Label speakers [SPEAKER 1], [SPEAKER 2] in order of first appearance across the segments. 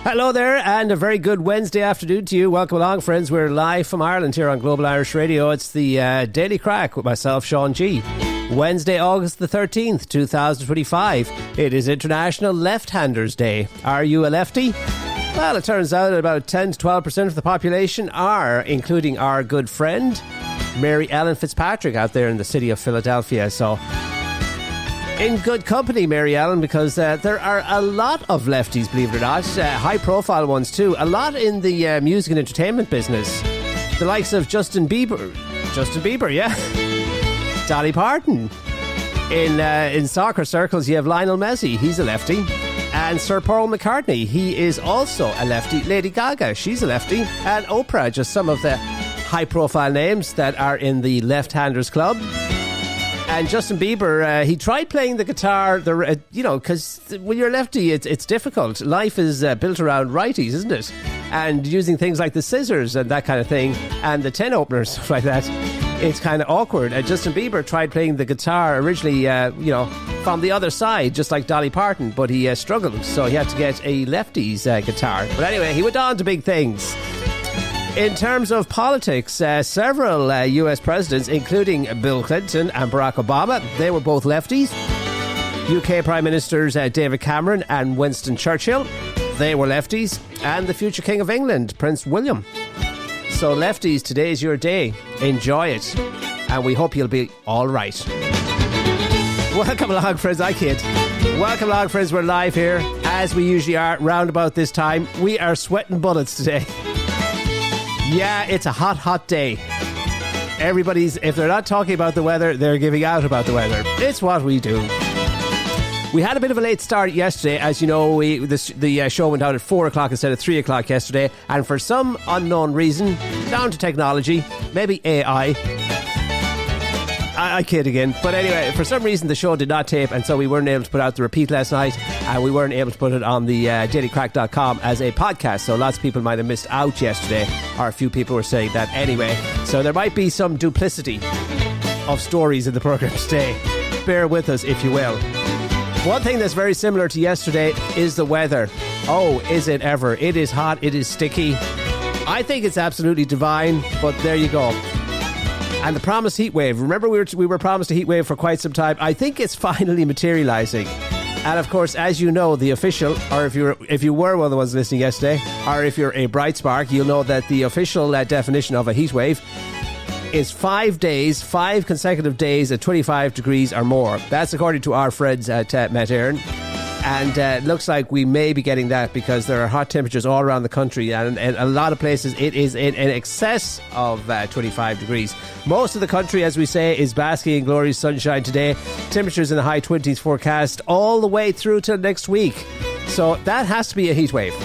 [SPEAKER 1] Hello there, and a very good Wednesday afternoon to you. Welcome along, friends. We're live from Ireland here on Global Irish Radio. It's the Daily Crack with myself, Sean G. Wednesday, August the 13th, 2025. It is International Left-Handers Day. Are you a lefty? Well, it turns out that about 10 to 12% of the population are, including our good friend, Mary Ellen Fitzpatrick, out there in the city of Philadelphia. So, in good company, Mary Ellen, because there are a lot of lefties, believe it or not, high-profile ones too. A lot in the music and entertainment business. The likes of Justin Bieber, yeah. Dolly Parton. In soccer circles, you have Lionel Messi. He's a lefty. And Sir Paul McCartney. He is also a lefty. Lady Gaga. She's a lefty. And Oprah. Just some of the high-profile names that are in the Left-Handers Club. And Justin Bieber, he tried playing the guitar, because when you're a lefty, it's difficult. Life is built around righties, isn't it? And using things like the scissors and that kind of thing, and the tin openers, stuff like that, it's kind of awkward. Justin Bieber tried playing the guitar originally, from the other side, just like Dolly Parton, but he struggled, so he had to get a lefty's guitar. But anyway, he went on to big things. In terms of politics, several US presidents, including Bill Clinton and Barack Obama, they were both lefties. UK Prime Ministers David Cameron and Winston Churchill, they were lefties. And the future King of England, Prince William. So lefties, today's your day. Enjoy it. And we hope you'll be all right. Welcome along, friends. I kid. Welcome along, friends. We're live here, as we usually are, round about this time. We are sweating bullets today. Yeah, it's a hot, hot day. Everybody's, if they're not talking about the weather, they're giving out about the weather. It's what we do. We had a bit of a late start yesterday. As you know, the show went out at 4 o'clock instead of 3 o'clock yesterday. And for some unknown reason, down to technology, maybe AI, I kid again. But anyway, for some reason the show did not tape, and so we weren't able to put out the repeat last night, and we weren't able to put it on the dailycrack.com as a podcast. So lots of people might have missed out yesterday, or a few people were saying that anyway. So there might be some duplicity of stories in the program today. Bear with us, if you will. One thing that's very similar to yesterday is the weather. Oh, is it ever? It is hot, it is sticky. I think it's absolutely divine, but there you go. And the promised heat wave. Remember, we were promised a heat wave for quite some time. I think it's finally materialising. And of course, as you know, the official, or if you were one of the ones listening yesterday, or if you're a bright spark, you'll know that the official definition of a heat wave is 5 days, 5 consecutive days at 25 degrees or more. That's according to our friends at Met Éireann. And it looks like we may be getting that because there are hot temperatures all around the country, and in a lot of places it is in excess of 25 degrees. Most of the country, as we say, is basking in glorious sunshine today. Temperatures in the high 20s forecast all the way through till next week. So that has to be a heat wave.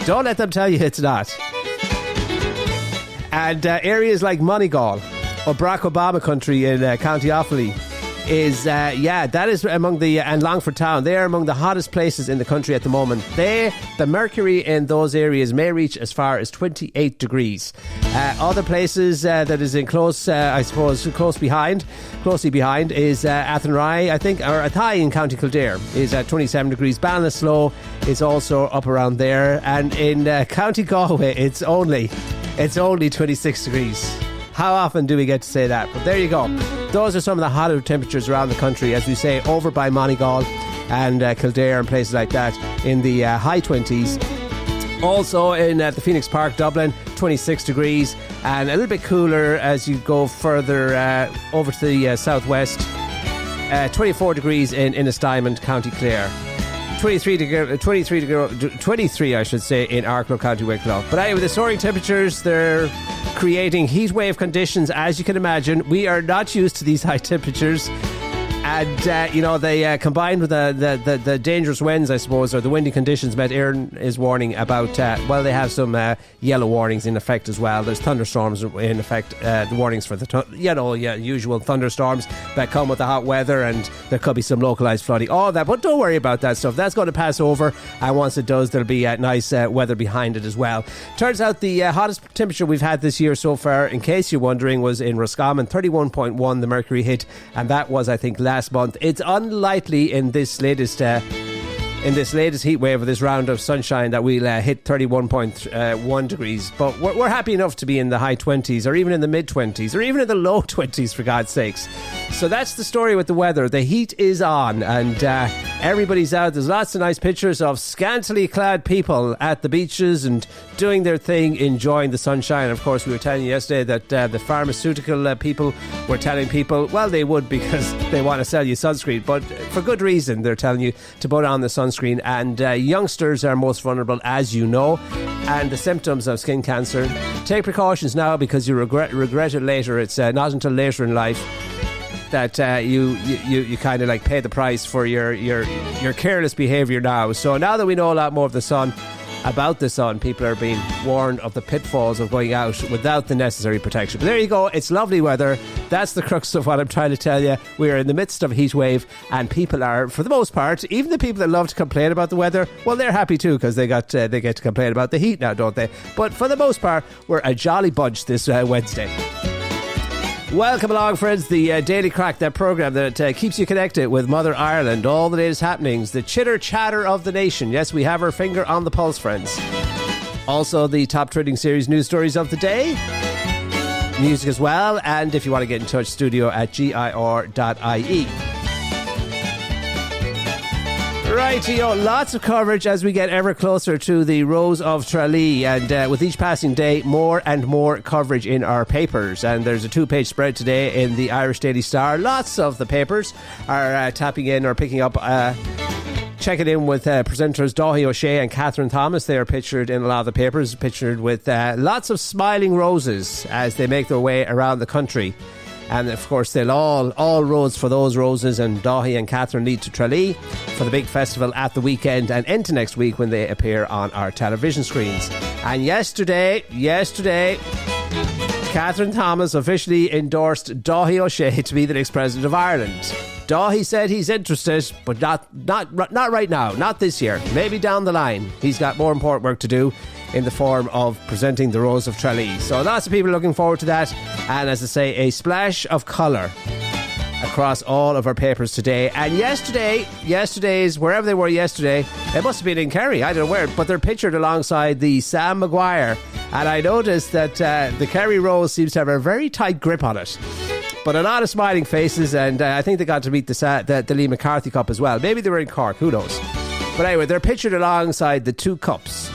[SPEAKER 1] Don't let them tell you it's not. And areas like Moneygall or Barack Obama country in County Offaly is, that is among the, and Longford Town, they are among the hottest places in the country at the moment. The mercury in those areas may reach as far as 28 degrees. Other places that is in closely behind is Athenry, I think, or Athy in County Kildare is at 27 degrees. Ballinasloe is also up around there. And in County Galway, it's only 26 degrees. How often do we get to say that? But there you go. Those are some of the hotter temperatures around the country, as we say, over by Moneygall and Kildare and places like that in the high 20s. Also in the Phoenix Park, Dublin, 26 degrees, and a little bit cooler as you go further over to the southwest. 24 degrees in Innisdiamond, County Clare. 23 I should say in Arklow, County Wicklow. But anyway, the soaring temperatures, they're creating heat wave conditions, as you can imagine. We are not used to these high temperatures. And, they combined with the dangerous winds, I suppose, or the windy conditions, Met Éireann is warning about, they have some yellow warnings in effect as well. There's thunderstorms in effect, the warnings for the, usual thunderstorms that come with the hot weather, and there could be some localised flooding, all that. But don't worry about that stuff. That's going to pass over, and once it does, there'll be nice weather behind it as well. Turns out the hottest temperature we've had this year so far, in case you're wondering, was in Roscommon, 31.1 the mercury hit, and that was, I think, last month. It's unlikely in this latest in this latest heat wave of this round of sunshine that we'll hit 31.1 degrees. But we're happy enough to be in the high 20s or even in the mid 20s or even in the low 20s, for God's sakes. So that's the story with the weather. The heat is on and everybody's out. There's lots of nice pictures of scantily clad people at the beaches and doing their thing, enjoying the sunshine. Of course, we were telling you yesterday that the pharmaceutical people were telling people, well, they would because they want to sell you sunscreen, but for good reason. They're telling you to put on the sunscreen, and youngsters are most vulnerable, as you know, and the symptoms of skin cancer. Take precautions now because you regret it later. It's not until later in life that you kind of like pay the price for your careless behaviour now. So now that we know a lot more of the sun, about the sun, people are being warned of the pitfalls of going out without the necessary protection. But there you go, it's lovely weather. That's the crux of what I'm trying to tell you. We are in the midst of a heat wave, and people are, for the most part, even the people that love to complain about the weather, well, they're happy too because they get to complain about the heat now, don't they? But for the most part, we're a jolly bunch this Wednesday. Welcome along, friends. The Daily Crack, that programme that keeps you connected with Mother Ireland, all the latest happenings, the chitter chatter of the nation. Yes, we have our finger on the pulse, friends. Also, the top trending series news stories of the day, music as well, and if you want to get in touch, studio at gir.ie. Rightio, lots of coverage as we get ever closer to the Rose of Tralee, and with each passing day, more and more coverage in our papers. And there's a 2-page spread today in the Irish Daily Star. Lots of the papers are tapping in or picking up, checking in with presenters Dáithí Ó Sé and Catherine Thomas. They are pictured in a lot of the papers, pictured with lots of smiling roses as they make their way around the country. And of course, they'll all roads for those roses, and Dáithí and Catherine lead to Tralee for the big festival at the weekend and into next week when they appear on our television screens. And yesterday, Catherine Thomas officially endorsed Dáithí Ó Sé to be the next president of Ireland. Dáithí said he's interested, but not right now, not this year, maybe down the line. He's got more important work to do in the form of presenting the Rose of Tralee. So lots of people are looking forward to that. And as I say, a splash of colour across all of our papers today. And yesterday's, wherever they were yesterday, it must have been in Kerry, I don't know where, but they're pictured alongside the Sam Maguire. And I noticed that the Kerry Rose seems to have a very tight grip on it. But a lot of smiling faces, and I think they got to meet the Lee McCarthy Cup as well. Maybe they were in Cork, who knows. But anyway, they're pictured alongside the two cups.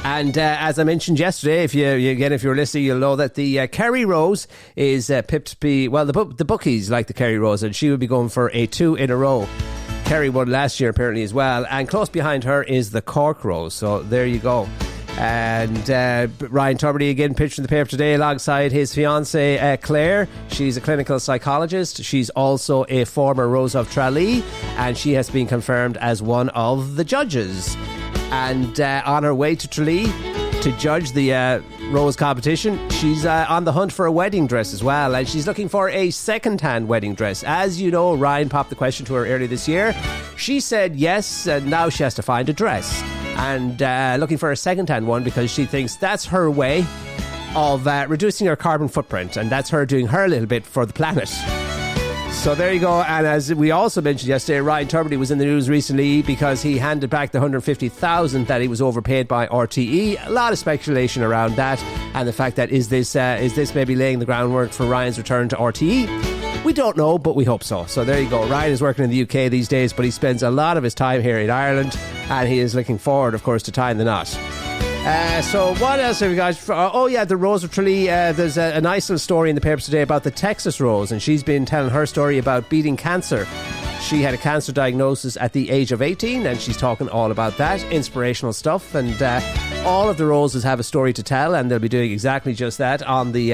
[SPEAKER 1] And as I mentioned yesterday, if you're listening, you'll know that the Kerry Rose is pipped to be, well, the bookies like the Kerry Rose, and she would be going for a 2 in a row. Kerry won last year apparently as well, and close behind her is the Cork Rose. So there you go. And Ryan Tubridy again pictured in the paper today alongside his fiancée Claire. She's a clinical psychologist. She's also a former Rose of Tralee, and she has been confirmed as one of the judges. And on her way to Tralee to judge the Rose competition, she's on the hunt for a wedding dress as well, and she's looking for a second-hand wedding dress. As you know, Ryan popped the question to her earlier this year. She said yes, and now she has to find a dress. And looking for a second-hand one because she thinks that's her way of reducing her carbon footprint, and that's her doing her little bit for the planet. So there you go. And as we also mentioned yesterday, Ryan Tubridy was in the news recently because he handed back the $150,000 that he was overpaid by RTE. A lot of speculation around that and the fact that is this maybe laying the groundwork for Ryan's return to RTE? We don't know, but we hope so. So there you go. Ryan is working in the UK these days, but he spends a lot of his time here in Ireland, and he is looking forward, of course, to tying the knot. So what else have we got? The Rose of Tralee. There's a nice little story in the papers today about the Texas Rose, and she's been telling her story about beating cancer. She had a cancer diagnosis at the age of 18, and she's talking all about that. Inspirational stuff, and all of the Roses have a story to tell, and they'll be doing exactly just that on the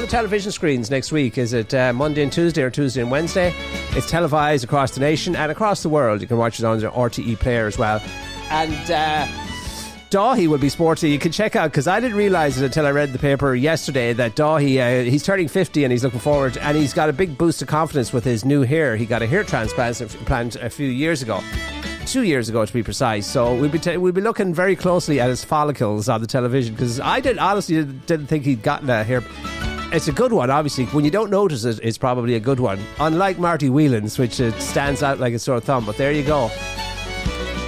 [SPEAKER 1] television screens next week. Is it Monday and Tuesday or Tuesday and Wednesday? It's televised across the nation and across the world. You can watch it on the RTE player as well. And Dáithí will be sporty. You can check out, because I didn't realise it until I read the paper yesterday, that Dáithí, he's turning 50 and he's looking forward, and he's got a big boost of confidence with his new hair. He got a hair transplant a few years ago. 2 years ago to be precise. So we'll be looking very closely at his follicles on the television, because I honestly didn't think he'd gotten a hair. It's a good one, obviously. When you don't notice it, it's probably a good one. Unlike Marty Whelan's, which stands out like a sore thumb. But there you go.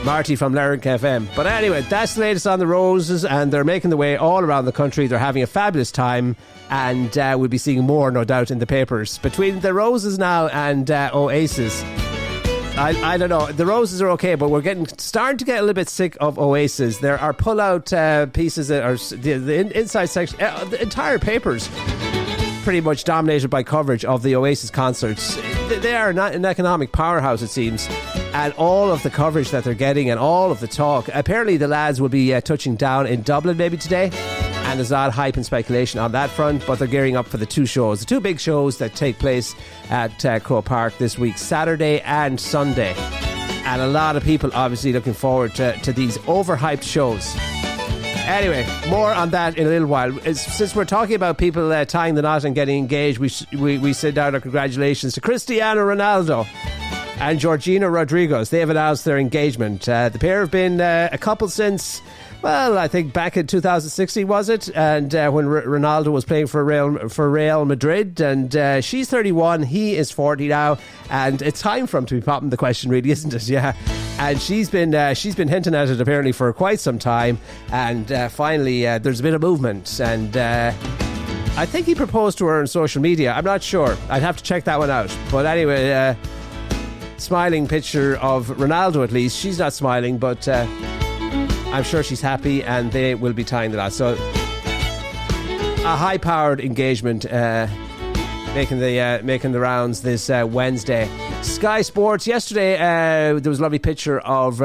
[SPEAKER 1] Marty from Lerwick FM. But anyway, that's the latest on the Roses, and they're making the way all around the country. They're having a fabulous time, and we'll be seeing more, no doubt, in the papers. Between the Roses now and Oasis, I don't know. The Roses are okay, but we're starting to get a little bit sick of Oasis. There are pull-out pieces that are the inside section, the entire papers pretty much dominated by coverage of the Oasis concerts. They are not an economic powerhouse, it seems, and all of the coverage that they're getting and all of the talk. Apparently the lads will be touching down in Dublin maybe today, and there's a lot of hype and speculation on that front, but they're gearing up for the two big shows that take place at Croke Park this week, Saturday and Sunday. And a lot of people obviously looking forward to these overhyped shows. Anyway, more on that in a little while. Since we're talking about people tying the knot and getting engaged, we send out our congratulations to Cristiano Ronaldo and Georgina Rodriguez. They have announced their engagement. The pair have been a couple since, well, I think back in 2016, was it? And when Ronaldo was playing for Real Madrid, and she's 31, he is 40 now, and it's time for him to be popping the question, really, isn't it? Yeah. And she's been hinting at it apparently for quite some time, and finally there's a bit of movement, and I think he proposed to her on social media. I'm not sure. I'd have to check that one out. But anyway, smiling picture of Ronaldo at least. She's not smiling, but I'm sure she's happy, and they will be tying the knot. So a high-powered engagement making the rounds this Wednesday. Sky Sports yesterday, there was a lovely picture of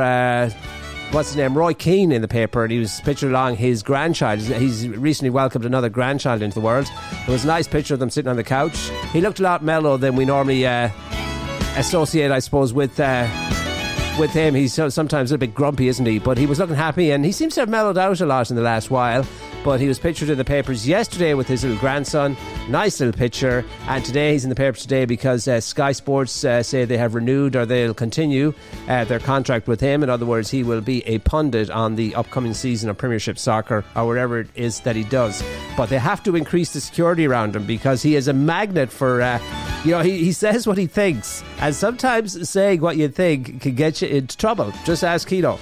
[SPEAKER 1] what's his name, Roy Keane, in the paper, and he was pictured along his grandchild. He's recently welcomed another grandchild into the world. There was a nice picture of them sitting on the couch. He looked a lot mellow than we normally associate, I suppose, with him. He's sometimes a little bit grumpy, isn't he? But he was looking happy, and he seems to have mellowed out a lot in the last while. But he was pictured in the papers yesterday with his little grandson. Nice little picture. And today he's in the papers today because Sky Sports say they have renewed, or they'll continue their contract with him. In other words, he will be a pundit on the upcoming season of Premiership Soccer, or whatever it is that he does. But they have to increase the security around him, because he is a magnet for he says what he thinks, and sometimes saying what you think can get you into trouble. Just ask Keno.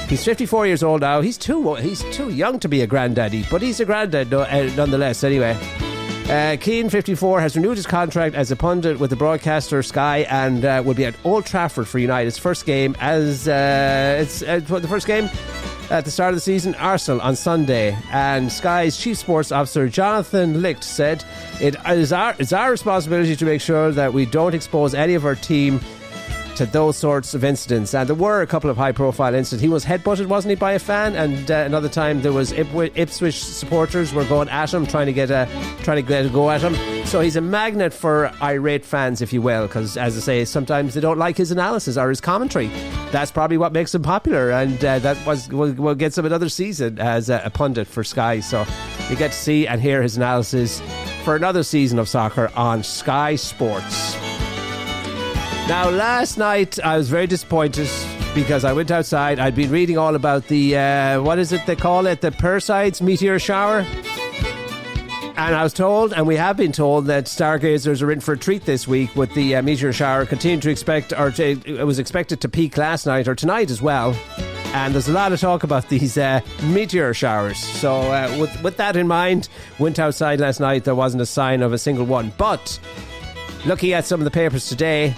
[SPEAKER 1] He's 54 years old now. He's too young to be a granddaddy, but he's a granddad nonetheless. Anyway, Keane, 54, has renewed his contract as a pundit with the broadcaster Sky, and will be at Old Trafford for United's first game the first game at the start of the season, Arsenal, on Sunday. And Sky's chief sports officer Jonathan Licht said, it's our responsibility to make sure that we don't expose any of our team to those sorts of incidents. And there were a couple of high-profile incidents. He was headbutted, wasn't he, by a fan? And another time there was Ipswich supporters were going at him, trying to get a go at him. So he's a magnet for irate fans, if you will, because, as I say, sometimes they don't like his analysis or his commentary. That's probably what makes him popular, and will get him another season as a pundit for Sky. So you get to see and hear his analysis for another season of soccer on Sky Sports. Now, last night I was very disappointed because I went outside. I'd been reading all about the, what is it they call it? The Perseids meteor shower. And I was told, and we have been told, that stargazers are in for a treat this week with the meteor shower. Continue to expect, it was expected to peak last night or tonight as well. And there's a lot of talk about these meteor showers. So with that in mind, went outside last night. There wasn't a sign of a single one. But looking at some of the papers today,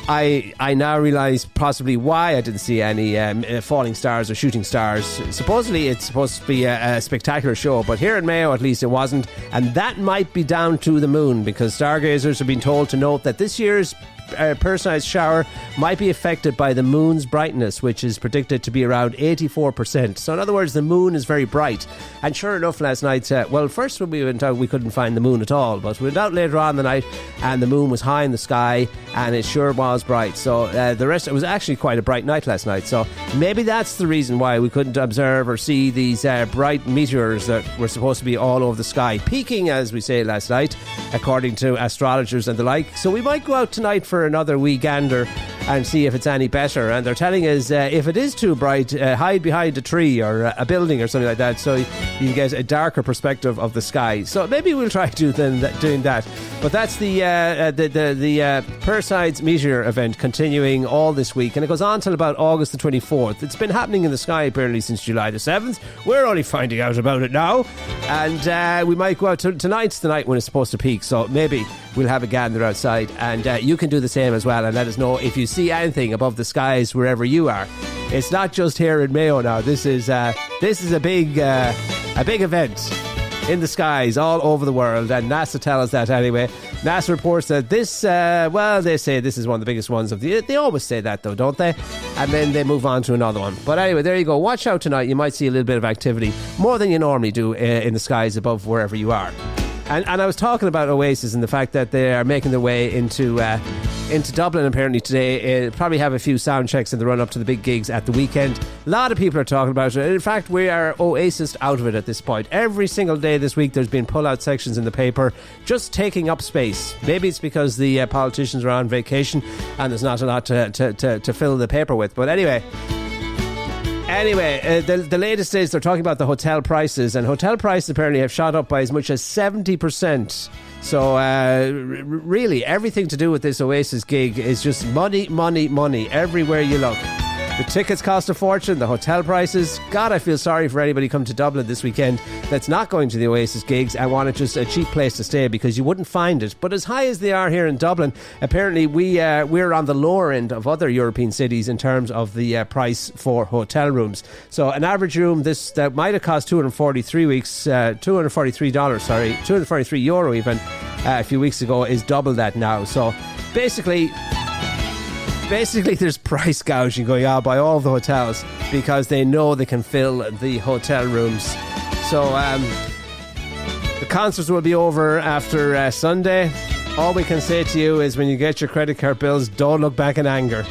[SPEAKER 1] I now realise possibly why I didn't see any falling stars or shooting stars. Supposedly it's supposed to be a spectacular show, but here in Mayo at least it wasn't, and that might be down to the moon, because stargazers have been told to note that this year's Perseids shower might be affected by the moon's brightness, which is predicted to be around 84%. So in other words, the moon is very bright. And sure enough, last night, first when we went out, we couldn't find the moon at all, but we went out later on the night and the moon was high in the sky, and it sure was bright. So the rest, it was actually quite a bright night last night. So maybe that's the reason why we couldn't observe or see these bright meteors that were supposed to be all over the sky, peaking, as we say, last night, according to astrologers and the like. So we might go out tonight for another wee gander and see if it's any better. And they're telling us if it is too bright, hide behind a tree or a building or something like that, so you can get a darker perspective of the sky. So maybe we'll try doing that. But that's the Perseids Meteor event continuing all this week, and it goes on till about August the 24th. It's been happening in the sky apparently since July the 7th. We're only finding out about it now, and we might go out tonight's the night when it's supposed to peak, so maybe we'll have a gander outside, and you can do the same as well and let us know if you see anything above the skies wherever you are. It's not just here in Mayo now. This is a big event in the skies all over the world, and NASA tell us that anyway. NASA reports that this, they say this is one of the biggest ones of the year. They always say that though, don't they? And then they move on to another one. But anyway, there you go. Watch out tonight. You might see a little bit of activity, more than you normally do in the skies above wherever you are. And I was talking about Oasis and the fact that they are making their way into Dublin apparently today. Probably have a few sound checks in the run up to the big gigs at the weekend. A lot of people are talking about it. In fact, we are Oasis out of it at this point. Every single day this week there's been pull-out sections in the paper just taking up space. Maybe it's because the politicians are on vacation and there's not a lot to fill the paper with. But anyway, the latest is they're talking about the hotel prices, and hotel prices apparently have shot up by as much as 70%. So really everything to do with this Oasis gig is just money, money, money everywhere you look. The tickets cost a fortune, the hotel prices. God, I feel sorry for anybody coming to Dublin this weekend that's not going to the Oasis gigs and wanted just a cheap place to stay, because you wouldn't find it. But as high as they are here in Dublin, apparently we're on the lower end of other European cities in terms of the price for hotel rooms. So an average room that might have cost €243 even a few weeks ago is double that now. So basically there's price gouging going on by all the hotels because they know they can fill the hotel rooms. So the concerts will be over after Sunday. All we can say to you is when you get your credit card bills, don't look back in anger.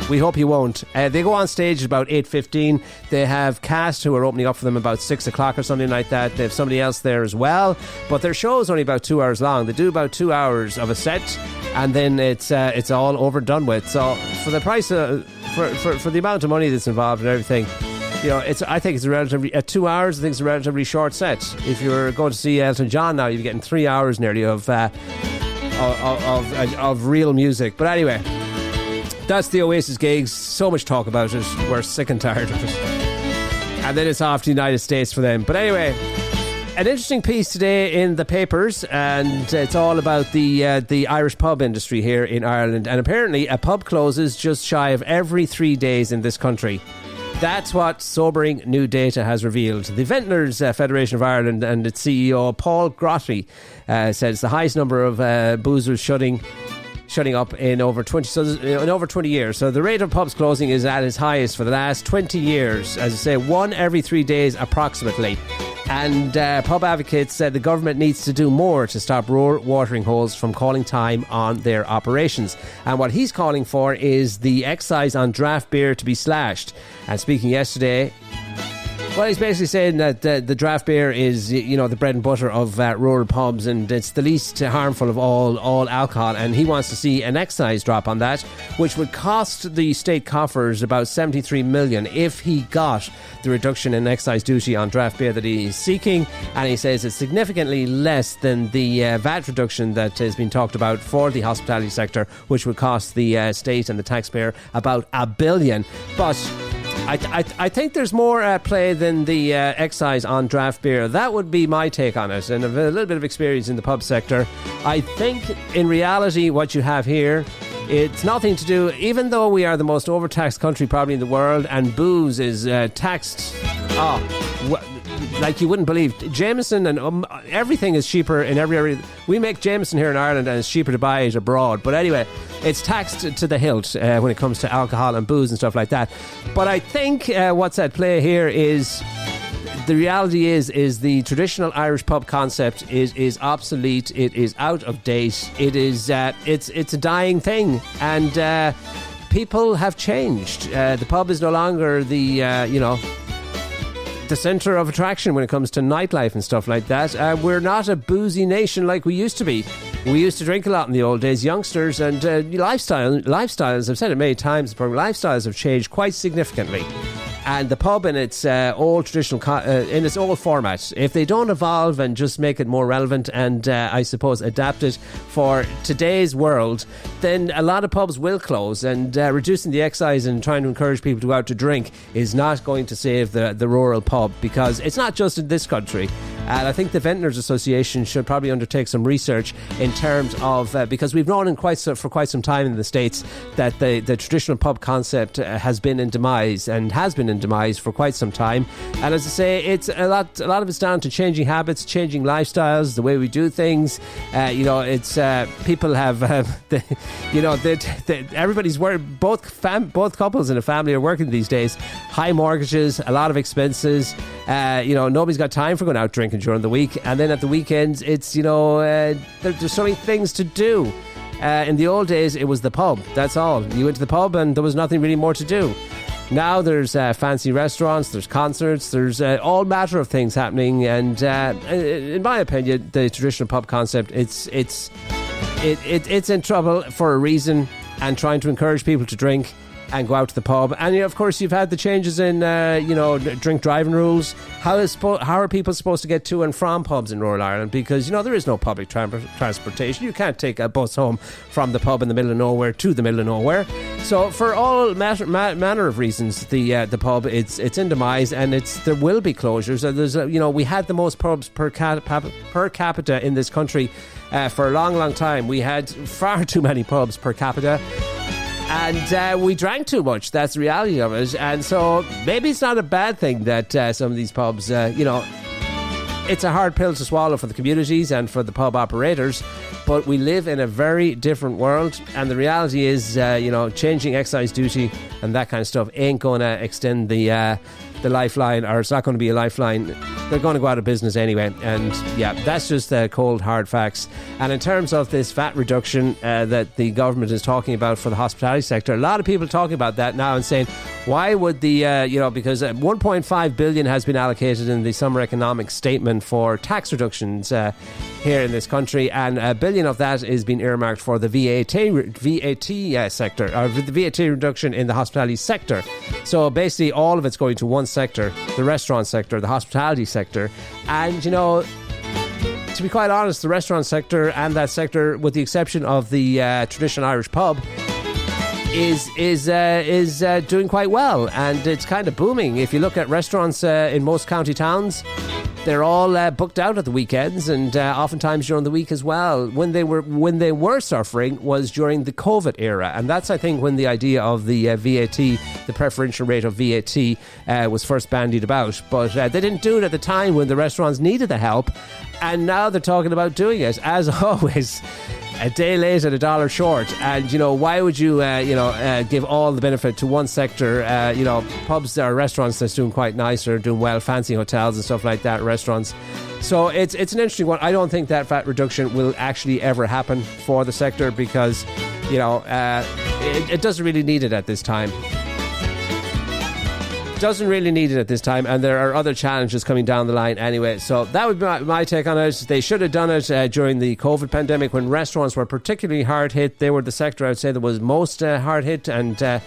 [SPEAKER 1] We hope you won't. They go on stage at about 8:15. They have cast who are opening up for them about 6 o'clock or something like that. They have somebody else there as well. But their show is only about 2 hours long. They do about 2 hours of a set, and then it's all over and done with. So for the price for the amount of money that's involved and everything, you know, I think it's a relatively at 2 hours. I think it's a relatively short set. If you're going to see Elton John now, you're getting 3 hours nearly of real music. But anyway, that's the Oasis gigs. So much talk about it. We're sick and tired of it. And then it's off to the United States for them. But anyway, an interesting piece today in the papers, and it's all about the Irish pub industry here in Ireland. And apparently a pub closes just shy of every 3 days in this country. That's what sobering new data has revealed. The Vintners Federation of Ireland and its CEO Paul Grotty said it's the highest number of boozers shutting up in over 20 years. So the rate of pubs closing is at its highest for the last 20 years. As I say, one every 3 days approximately. And pub advocates said the government needs to do more to stop watering holes from calling time on their operations. And what he's calling for is the excise on draft beer to be slashed. And speaking yesterday, well, he's basically saying that the draft beer is, you know, the bread and butter of rural pubs, and it's the least harmful of all alcohol, and he wants to see an excise drop on that, which would cost the state coffers about 73 million if he got the reduction in excise duty on draft beer that he's seeking. And he says it's significantly less than the VAT reduction that has been talked about for the hospitality sector, which would cost the state and the taxpayer about $1 billion. But I think there's more at play than the excise on draft beer. That would be my take on it, and a little bit of experience in the pub sector. I think in reality what you have here, it's nothing to do, even though we are the most overtaxed country probably in the world, and booze is taxed like you wouldn't believe. Jameson and everything is cheaper in every area. We make Jameson here in Ireland and it's cheaper to buy it abroad. But anyway, it's taxed to the hilt when it comes to alcohol and booze and stuff like that. But I think what's at play here is the reality is the traditional Irish pub concept is obsolete. It is out of date. It is it's a dying thing, and people have changed. The pub is no longer the centre of attraction when it comes to nightlife and stuff like that. We're not a boozy nation like we used to be. We used to drink a lot in the old days, youngsters, and lifestyles, I've said it many times, but lifestyles have changed quite significantly. And the pub in its old traditional, in its old format, if they don't evolve and just make it more relevant and I suppose adapt it for today's world, then a lot of pubs will close, and reducing the excise and trying to encourage people to go out to drink is not going to save the rural pub, because it's not just in this country. And I think the Vintners Association should probably undertake some research in terms of, because we've known for quite some time in the States that the traditional pub concept has been in demise for quite some time. And as I say, it's a lot of it's down to changing habits, changing lifestyles, the way we do things. It's people have, everybody's working. Both couples in a family are working these days. High mortgages, a lot of expenses. Nobody's got time for going out drinking during the week, and then at the weekends it's there's so many things to do. In the old days it was the pub, that's all. You went to the pub and there was nothing really more to do. Now there's fancy restaurants, there's concerts, there's all matter of things happening, and in my opinion the traditional pub concept it's in trouble for a reason, and trying to encourage people to drink and go out to the pub. And of course you've had the changes in drink driving rules. How are people supposed to get to and from pubs in rural Ireland? Because there is no public transportation. You can't take a bus home from the pub in the middle of nowhere to the middle of nowhere. So for all manner of reasons, the pub it's in demise, and there will be closures. There's we had the most pubs per capita in this country for a long time. We had far too many pubs per capita. And we drank too much. That's the reality of it. And so maybe it's not a bad thing that some of these pubs, it's a hard pill to swallow for the communities and for the pub operators. But we live in a very different world. And the reality is, changing excise duty and that kind of stuff ain't going to extend the lifeline, or it's not going to be a lifeline. They're going to go out of business anyway. And yeah, that's just cold hard facts. And in terms of this VAT reduction that the government is talking about for the hospitality sector, a lot of people are talking about that now and saying, why would because 1.5 billion has been allocated in the summer economic statement for tax reductions here in this country, and $1 billion of that is being earmarked for the VAT sector, or the VAT reduction in the hospitality sector. So basically all of it's going to one sector, the restaurant sector, the hospitality sector. And to be quite honest, the restaurant sector and that sector, with the exception of the traditional Irish pub, is doing quite well, and it's kind of booming. If you look at restaurants in most county towns, they're all booked out at the weekends, and oftentimes during the week as well. When they were suffering was during the COVID era, and that's, I think, when the idea of the VAT, the preferential rate of VAT, was first bandied about. But they didn't do it at the time when the restaurants needed the help, and now they're talking about doing it. As always, a day late and a dollar short. And why would you give all the benefit to one sector? Pubs or restaurants that's doing quite nice, or doing well, fancy hotels and stuff like that, restaurants. So it's an interesting one. I don't think that VAT reduction will actually ever happen for the sector, because it doesn't really need it at this time. Doesn't really need it at this time, and there are other challenges coming down the line anyway. So that would be my take on it. They should have done it during the COVID pandemic, when restaurants were particularly hard hit. They were the sector, I would say, that was most hard hit, and they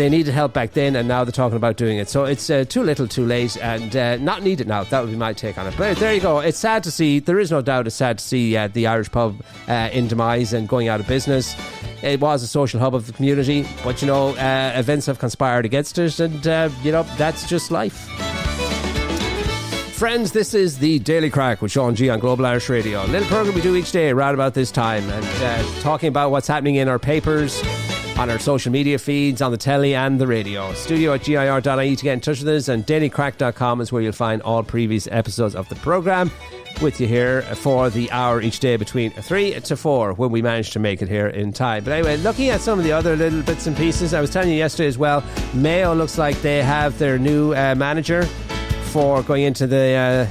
[SPEAKER 1] needed help back then, and now they're talking about doing it. So it's too little too late, and not needed now. That would be my take on it. But there you go. It's sad to see. There is no doubt it's sad to see the Irish pub in demise and going out of business. It was a social hub of the community, but events have conspired against it, and that's just life. Friends, this is the Daily Crack with Sean G on Global Irish Radio. A little program we do each day around about this time, and talking about what's happening in our papers, on our social media feeds, on the telly and the radio. Studio@gir.ie to get in touch with us, and dailycrack.com is where you'll find all previous episodes of the programme. With you here for the hour each day between 3 to 4, when we manage to make it here in time. But anyway, looking at some of the other little bits and pieces, I was telling you yesterday as well, Mayo looks like they have their new manager for going into the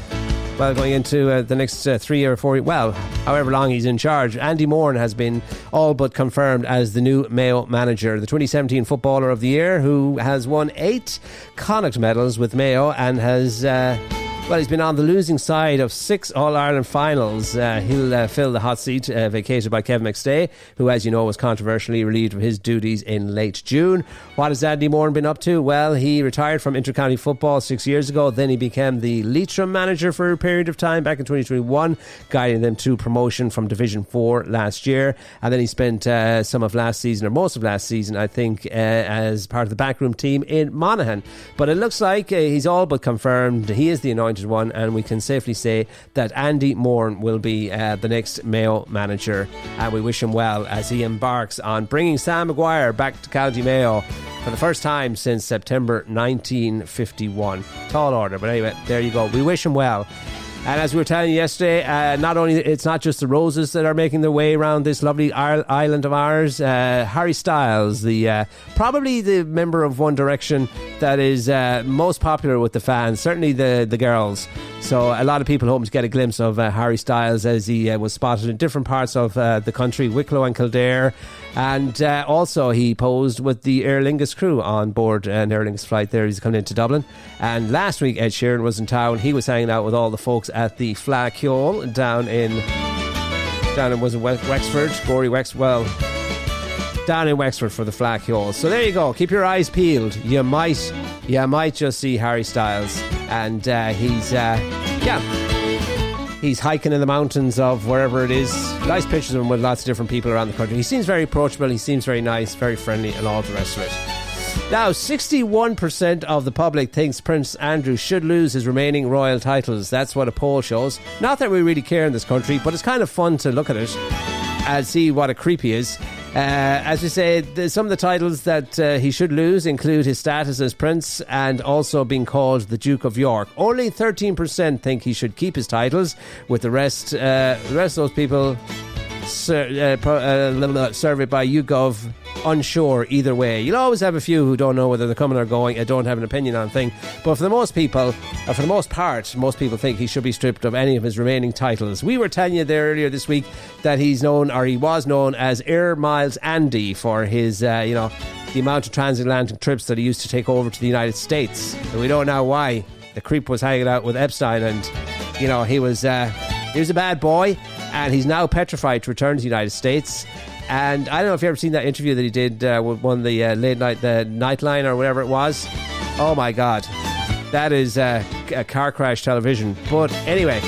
[SPEAKER 1] next 3 or 4, however long he's in charge. Andy Moran has been all but confirmed as the new Mayo manager, the 2017 Footballer of the Year, who has won 8 Connacht medals with Mayo, and has Well, he's been on the losing side of 6 All-Ireland finals. He'll fill the hot seat vacated by Kevin McStay, who, as you know, was controversially relieved of his duties in late June. What has Andy Moran been up to? Well, he retired from intercounty football 6 years ago. Then he became the Leitrim manager for a period of time back in 2021, guiding them to promotion from Division 4 last year. And then he spent some of last season, or most of last season, I think, as part of the backroom team in Monaghan. But it looks like he's all but confirmed. He is the anointed one, and we can safely say that Andy Moran will be the next Mayo manager, and we wish him well as he embarks on bringing Sam Maguire back to County Mayo for the first time since September 1951. Tall order, but anyway, there you go. We wish him well. And as we were telling you yesterday, it's not just the Roses that are making their way around this lovely island of ours. Harry Styles, probably the member of One Direction that is most popular with the fans, certainly the girls. So a lot of people hoping to get a glimpse of Harry Styles as he was spotted in different parts of the country, Wicklow and Kildare. And also he posed with the Aer Lingus crew on board an Aer Lingus flight there. He's coming into Dublin. And last week Ed Sheeran was in town. He was hanging out with all the folks at the Fleadh Cheoil down in was it Wexford? Down in Wexford for the Fleadh Cheoil. So there you go. Keep your eyes peeled. You might just see Harry Styles, and he's hiking in the mountains of wherever it is. Nice pictures of him with lots of different people around the country. He seems very approachable. He seems very nice, very friendly, and all the rest of it. Now, 61% of the public thinks Prince Andrew should lose his remaining royal titles. That's what a poll shows. Not that we really care in this country, but it's kind of fun to look at it and see what a creep he is. As we say, some of the titles that he should lose include his status as prince and also being called the Duke of York. Only 13% think he should keep his titles, with the rest of those people surveyed by YouGov unsure either way. You'll always have a few who don't know whether they're coming or going and don't have an opinion on a thing, but for the most part, most people think he should be stripped of any of his remaining titles. We were telling you there earlier this week that he was known as Air Miles Andy for his the amount of transatlantic trips that he used to take over to the United States. And we don't know why. The creep was hanging out with Epstein, and he was a bad boy, and he's now petrified to return to the United States. And I don't know if you've ever seen that interview that he did with one of the late night, the Nightline or whatever it was. Oh my God, that is a car crash television. But anyway,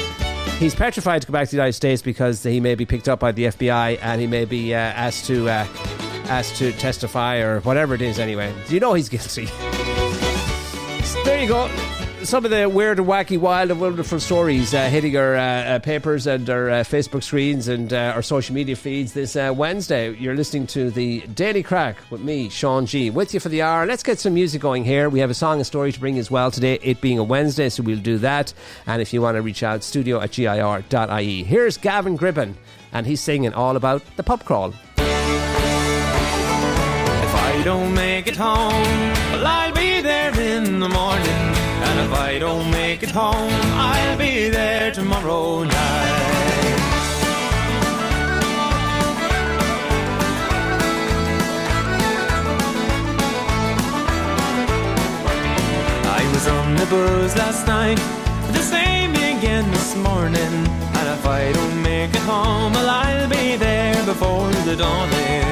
[SPEAKER 1] he's petrified to go back to the United States because he may be picked up by the FBI and he may be asked to testify or whatever it is. Anyway, he's guilty. So there you go. Some of the weird and wacky, wild and wonderful stories hitting our papers and our Facebook screens and our social media feeds this Wednesday. You're listening to the Daily Crack with me, Sean G, with you for the hour. Let's get some music going here. We have a song and story to bring as well today, it being a Wednesday, so we'll do that. And if you want to reach out, studio@gir.ie. Here's Gavin Gribben, and he's singing all about the pub crawl.
[SPEAKER 2] If I don't make it home, well, I'll be there in the morning. And if I don't make it home, I'll be there tomorrow night. I was on the buzz last night, the same again this morning. And if I don't make it home, well, I'll be there before the dawning.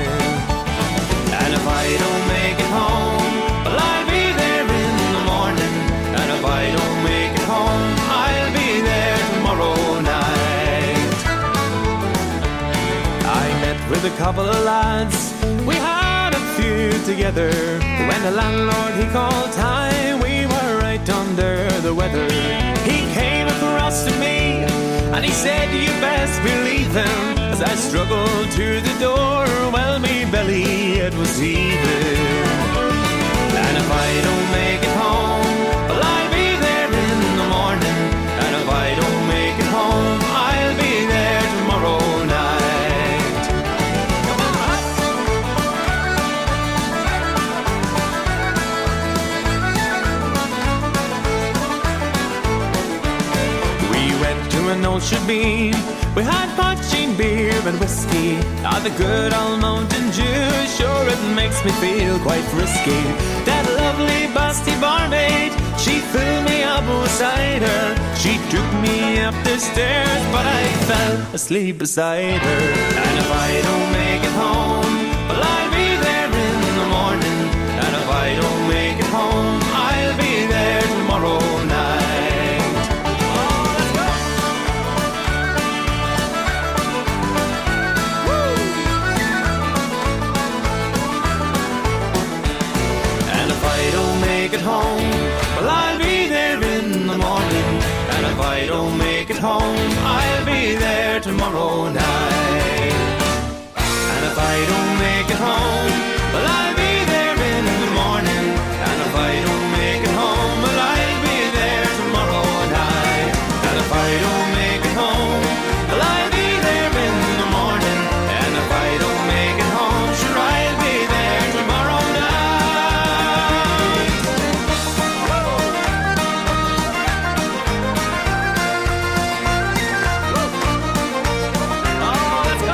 [SPEAKER 2] And if I don't make it home, well, I'll be there in the morning. And if I don't make it home, I'll be there tomorrow night. I met with a couple of lads, we had a few together. When the landlord he called time, we were right under the weather. He came across to me and he said, you best believe him. As I struggled to the door, well, me belly it was heaving. And if I don't make it home, well, I'll be there in the morning. And if I don't make it home, I'll be there tomorrow night. Come on. We went to an old shebeen. We had poaching beer and whiskey. Ah, the good old Mountain Dew, sure it makes me feel quite frisky. That lovely busty barmaid, she filled me up beside her. She took me up the stairs, but I fell asleep beside her. And if I don't make it home, well, I'll be there in the morning. And if I don't make it home, I'll be there tomorrow night. Oh, let's go! Woo! And if I don't make it home, well, I'll be there in the morning. And if I don't make it home, I'll be there tomorrow night. And if I don't make it home, well, I'll be there in the morning. And if I don't make it home, well, I'll be there tomorrow night. And if I don't make it home, well, I'll be there in the morning. And if I don't make it home, sure, I'll be there tomorrow night. Oh, let's go!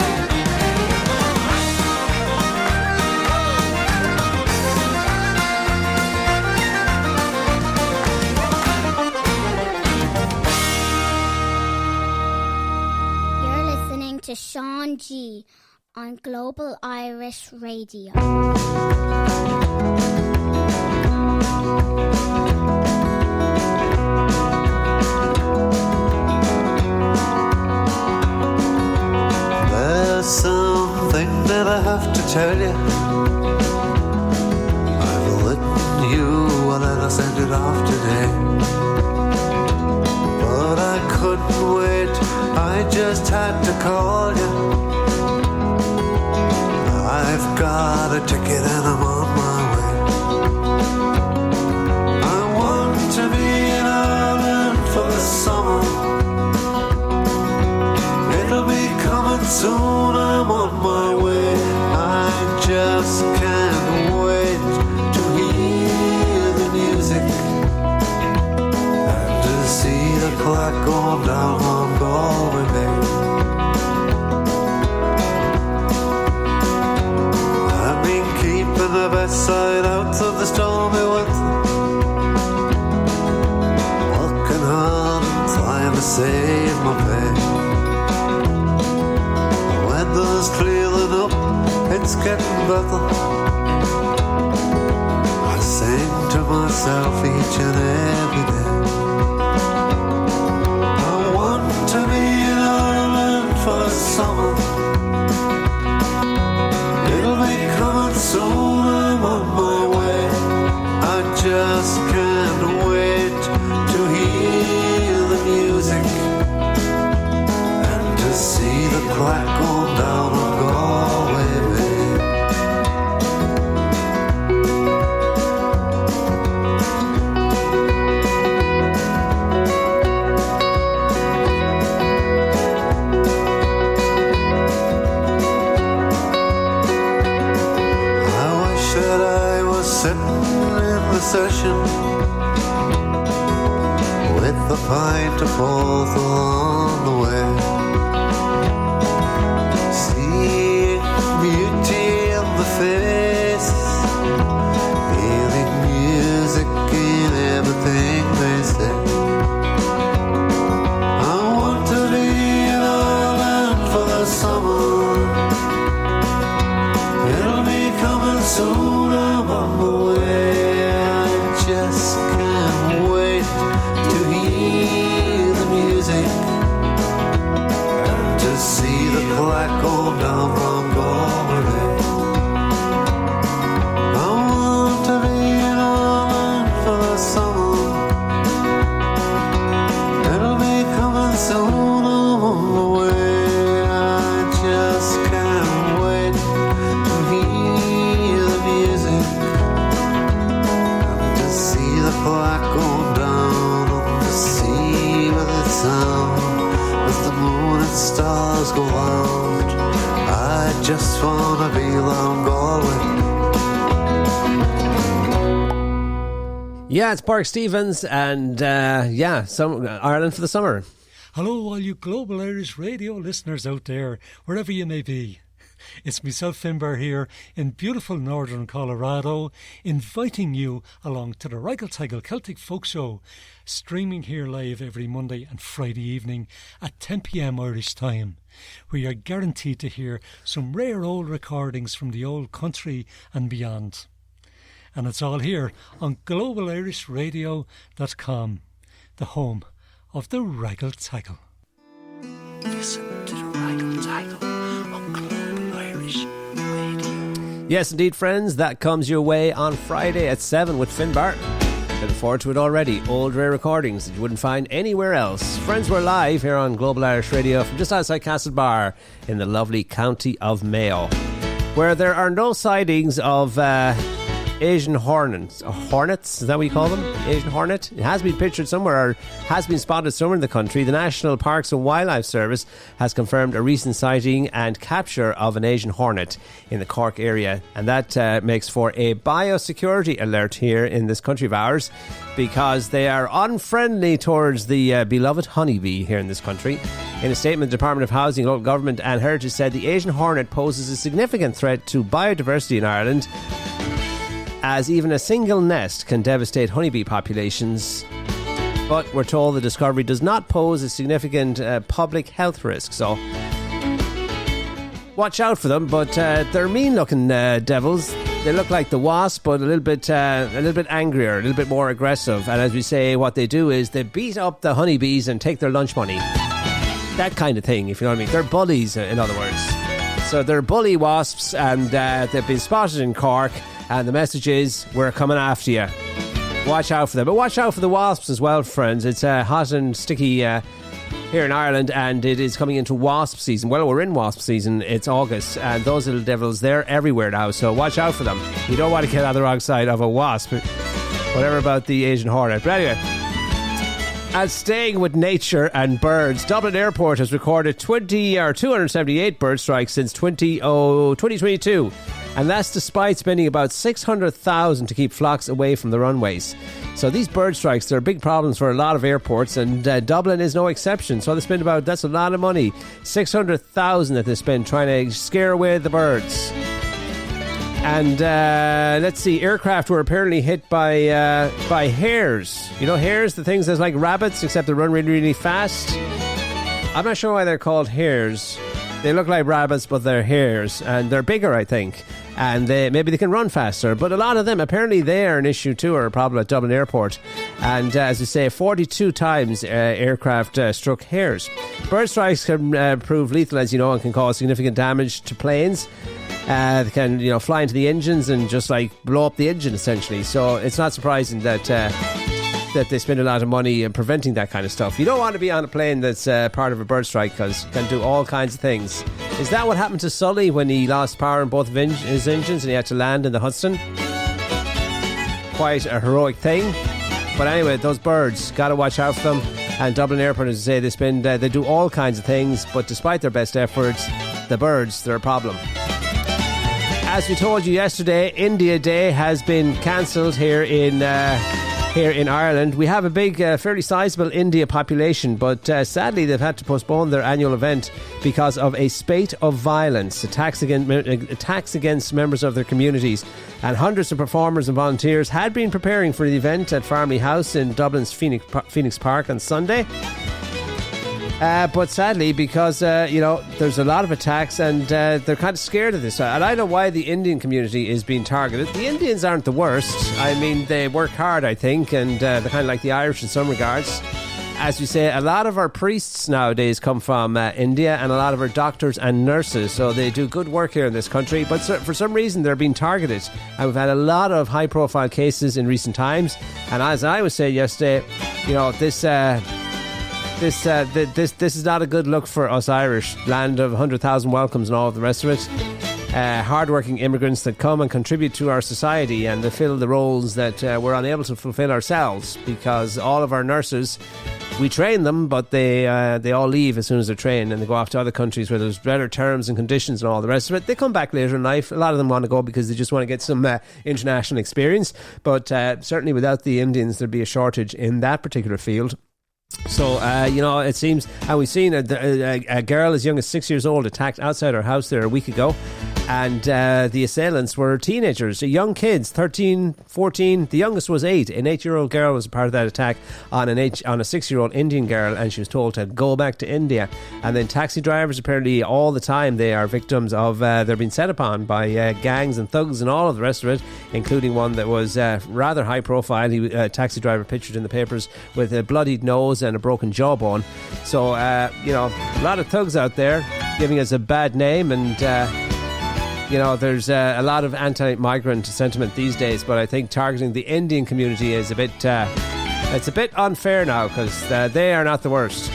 [SPEAKER 3] You're listening to Sean G on Global Irish Radio.
[SPEAKER 4] There's something that I have to tell you. I've written you a letter, sent it off today. But I couldn't wait, I just had to call you. I've got a ticket and I'm on my way. I want to be in Ireland for the summer. It'll be coming soon, I'm on my way. I just can't wait to hear the music and to see the clock going down on Galway Bay. I've been keeping the best side out of the stormy winter, working hard and trying to save my pay. Weather's clearing up, it's getting better. I sing to myself each and every day. I want to be in Ireland for the summer. It'll be coming soon, I'm on my way. I just can't wait to hear the music and to see the crack going down on Galway Bay. I wish that I was sitting in the session with a pint of both on the way, seeing beauty in the faces, feeling music in everything they say. I want to be in Ireland for the summer. It'll be coming soon, I'm on the way. I just can't wait to hear the music and to see the clock going down from Galway Bay. I want to be in Ireland for the summer. It'll be coming soon, I'm on the way. I just can't wait to hear the music and to see the clock going down on the sea with its sound as the moon and stars go round. I just wanna be round Galway.
[SPEAKER 1] Yeah, it's Park Stevens and Ireland for the summer.
[SPEAKER 5] Hello, all you Global Irish Radio listeners out there, wherever you may be. It's myself, Finbar, here in beautiful northern Colorado, inviting you along to the Reichel Teigel Celtic Folk Show, streaming here live every Monday and Friday evening at 10 p.m. Irish time, where you're guaranteed to hear some rare old recordings from the old country and beyond. And it's all here on globalirishradio.com, the home of the Reichel Teigel. Listen to the Reichel Teigel on Global Irish Radio.
[SPEAKER 1] Yes, indeed, friends. That comes your way on Friday at 7 with Finbar. Looking forward to it already. Old rare recordings that you wouldn't find anywhere else. Friends, we're live here on Global Irish Radio from just outside Castlebar in the lovely county of Mayo, where there are no sightings of Asian hornets. Hornets, is that what you call them? Asian hornet? It has been pictured somewhere, or has been spotted somewhere in the country. The National Parks and Wildlife Service has confirmed a recent sighting and capture of an Asian hornet in the Cork area, and that makes for a biosecurity alert here in this country of ours, because they are unfriendly towards the beloved honeybee here in this country. In a statement, the Department of Housing, Local Government and Heritage said the Asian hornet poses a significant threat to biodiversity in Ireland, as even a single nest can devastate honeybee populations. But we're told the discovery does not pose a significant public health risk, so watch out for them. But they're mean-looking devils. They look like the wasp, but a little bit angrier, a little bit more aggressive. And as we say, what they do is they beat up the honeybees and take their lunch money. That kind of thing, if you know what I mean. They're bullies, in other words. So they're bully wasps, and they've been spotted in Cork. And the message is, we're coming after you. Watch out for them. But watch out for the wasps as well, friends. It's hot and sticky here in Ireland, and it is coming into wasp season. Well, we're in wasp season. It's August, and those little devils, they're everywhere now. So watch out for them. You don't want to get on the wrong side of a wasp. Whatever about the Asian hornet. But anyway, and staying with nature and birds, Dublin Airport has recorded 278 bird strikes since 2022. And that's despite spending about $600,000 to keep flocks away from the runways. So these bird strikes, they're big problems for a lot of airports, and Dublin is no exception. So they spend that's a lot of money, $600,000 that they spend trying to scare away the birds. And let's see, aircraft were apparently hit by hares. You know, hares, the things that's like rabbits, except they run really, really fast. I'm not sure why they're called hares. They look like rabbits, but they're hares, and they're bigger, I think. And maybe they can run faster. But a lot of them, apparently they are an issue too, or a problem at Dublin Airport. And as you say, 42 times aircraft struck hares. Bird strikes can prove lethal, as you know, and can cause significant damage to planes. They can, fly into the engines and just blow up the engine, essentially. So it's not surprising that they spend a lot of money in preventing that kind of stuff. You don't want to be on a plane that's part of a bird strike, because it can do all kinds of things. Is that what happened to Sully when he lost power in both of his engines and he had to land in the Hudson? Quite a heroic thing. But anyway, those birds, got to watch out for them. And Dublin Airport, as I say, they do all kinds of things, but despite their best efforts, the birds, they're a problem. As we told you yesterday, India Day has been cancelled here in Ireland. We have a big, fairly sizable India population, but sadly they've had to postpone their annual event because of a spate of violence, attacks against members of their communities. And hundreds of performers and volunteers had been preparing for the event at Farmley House in Dublin's Phoenix Park on Sunday. But sadly, because, there's a lot of attacks, and they're kind of scared of this. And I know why the Indian community is being targeted. The Indians aren't the worst. I mean, they work hard, I think, and they're kind of like the Irish in some regards. As we say, a lot of our priests nowadays come from India, and a lot of our doctors and nurses. So they do good work here in this country. But for some reason, they're being targeted. And we've had a lot of high-profile cases in recent times. And as I was saying yesterday, this is not a good look for us Irish, land of 100,000 welcomes and all of the rest of it. Hard-working immigrants that come and contribute to our society, and they fill the roles that we're unable to fulfill ourselves, because all of our nurses, we train them, but they all leave as soon as they're trained, and they go off to other countries where there's better terms and conditions and all the rest of it. They come back later in life. A lot of them want to go because they just want to get some international experience, but certainly without the Indians there'd be a shortage in that particular field. So, it seems, and we've seen a girl as young as 6 years old attacked outside her house there a week ago. And the assailants were teenagers, young kids, 13, 14. The youngest was 8. An 8-year-old girl was a part of that attack on a 6-year-old Indian girl, and she was told to go back to India. And then taxi drivers, apparently all the time, they are victims of, they're being set upon by gangs and thugs and all of the rest of it, including one that was rather high profile. A taxi driver pictured in the papers with a bloodied nose and a broken jawbone. So, a lot of thugs out there giving us a bad name, and there's a lot of anti-migrant sentiment these days, but I think targeting the Indian community is a bit unfair now, because they are not the worst.